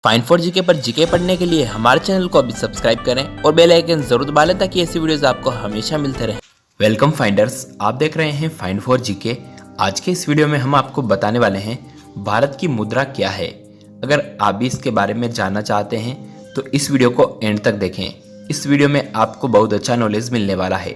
Fine for GK पर GK पढ़ने के लिए हमारे चैनल को अभी सब्सक्राइब करें और बेल आइकन जरूर दबा लें ताकि ऐसी वीडियोस आपको हमेशा मिलते रहें। वेलकम फाइंडर्स, आप देख रहे हैं फाइन फॉर जीके। आज के इस वीडियो में हम आपको बताने वाले हैं भारत की मुद्रा क्या है। अगर आप भी इसके बारे में जानना चाहते हैं तो इस वीडियो को एंड तक देखें। इस वीडियो में आपको बहुत अच्छा नॉलेज मिलने वाला है।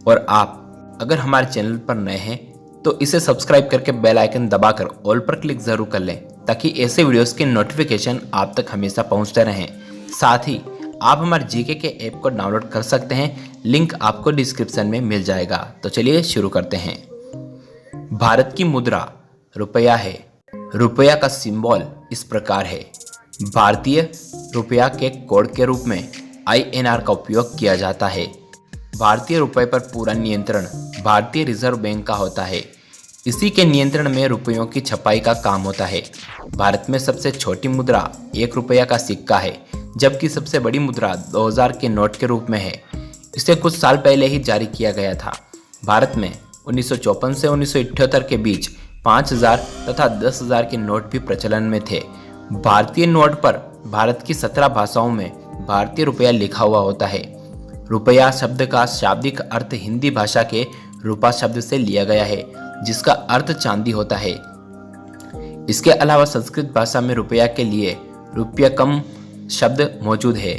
और आप अगर हमारे चैनल पर नए हैं तो इसे सब्सक्राइब करके बेल आइकन दबाकर ऑल पर क्लिक जरूर कर लें ताकि ऐसे वीडियोस के नोटिफिकेशन आप तक हमेशा पहुंचते रहें। साथ ही आप हमारे जीके के ऐप को डाउनलोड कर सकते हैं, लिंक आपको डिस्क्रिप्शन में मिल जाएगा। तो चलिए शुरू करते हैं। भारत की मुद्रा रुपया है। रुपया का सिंबल इस प्रकार है। भारतीय रुपया के कोड के रूप में INR का उपयोग किया जाता है। भारतीय रुपये पर पूरा नियंत्रण भारतीय रिजर्व बैंक का होता है। इसी के नियंत्रण में रुपयों की छपाई का काम होता है। भारत में सबसे छोटी मुद्रा 1 रुपया का सिक्का है, जबकि सबसे बड़ी मुद्रा 2000 के नोट के रूप में है। इसे कुछ साल पहले ही जारी किया गया था। भारत में 1954 से 1978 के बीच 5000 तथा 10,000 के नोट भी प्रचलन में थे। भारतीय नोट पर भारत की 17 भाषाओं में भारतीय रुपया लिखा हुआ होता है। रुपया शब्द का शाब्दिक अर्थ हिंदी भाषा के रूपा शब्द से लिया गया है, जिसका अर्थ चांदी होता है। इसके अलावा संस्कृत भाषा में रुपया के लिए रुप्यकम शब्द मौजूद है,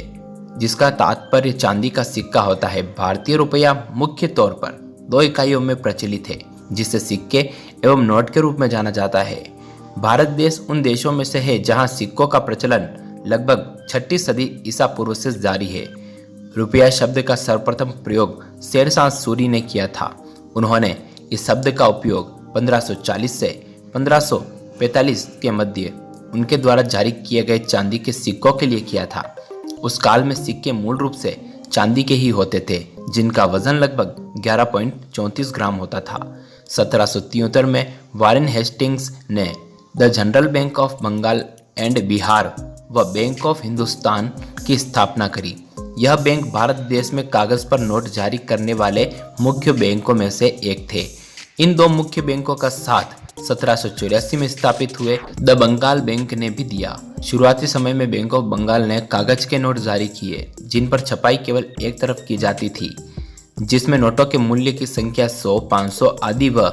जिसका तात्पर्य चांदी का सिक्का होता है। भारतीय रुपया मुख्य तौर पर 2 इकाइयों में प्रचलित है, जिसे सिक्के एवं नोट के रूप में जाना जाता है। भारत देश उन देशों में से है जहां सिक्कों का प्रचलन लगभग 6ठी सदी ईसा पूर्व से जारी है। रुपया शब्द का सर्वप्रथम प्रयोग शेरशाह सूरी ने किया था। उन्होंने इस शब्द का उपयोग 1540 से 1545 के मध्य उनके द्वारा जारी किए गए चांदी के सिक्कों के लिए किया था। उस काल में सिक्के मूल रूप से चांदी के ही होते थे, जिनका वजन लगभग 11.34 ग्राम होता था। 1773 में वारेन हेस्टिंग्स ने the General Bank of Bengal and Bihar व बैंक ऑफ हिंदुस्तान की स्थापना करी। यह बैंक भारत देश में कागज पर नोट जारी करने वाले मुख्य बैंकों में से एक थे। इन 2 मुख्य बैंकों का साथ 1784 में स्थापित हुए द बंगाल बैंक ने भी दिया। शुरुआती समय में बैंक ऑफ बंगाल ने कागज के नोट जारी किए, जिन पर छपाई केवल एक तरफ की जाती थी, जिसमें नोटों के मूल्य की संख्या 100, 500 आदि व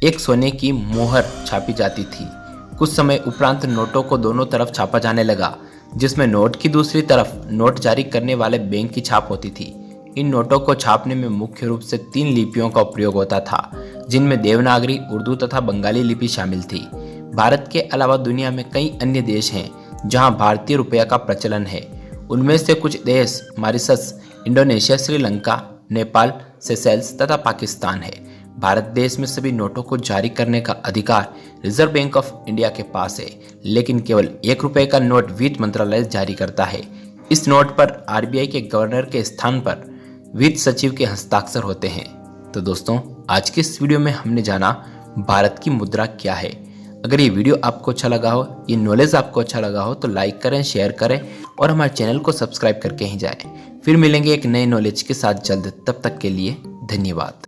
एक सोने की मोहर छापी जाती थी। कुछ समय उपरांत नोटों को दोनों तरफ छापा जाने लगा, जिसमें नोट की दूसरी तरफ नोट जारी करने वाले बैंक की छाप होती थी। इन नोटों को छापने में मुख्य रूप से 3 लिपियों का प्रयोग होता था, जिनमें देवनागरी, उर्दू तथा बंगाली लिपि शामिल थी। भारत के अलावा दुनिया में कई अन्य देश हैं जहां भारतीय रुपया का प्रचलन है। उनमें से कुछ देश Mauritius, Indonesia, Sri Lanka, Nepal, Seychelles तथा पाकिस्तान है। भारत देश में सभी नोटों को जारी करने का अधिकार रिजर्व बैंक ऑफ इंडिया के पास है, लेकिन केवल 1 रुपये का नोट वित्त मंत्रालय जारी करता है। इस नोट पर RBI के गवर्नर के स्थान पर वित्त सचिव के हस्ताक्षर होते हैं। तो दोस्तों, आज के इस वीडियो में हमने जाना भारत की मुद्रा क्या है। अगर ये वीडियो आपको अच्छा लगा हो, ये नॉलेज आपको अच्छा लगा हो तो लाइक करें, शेयर करें और हमारे चैनल को सब्सक्राइब करके ही जाएं। फिर मिलेंगे एक नए नॉलेज के साथ जल्द। तब तक के लिए धन्यवाद।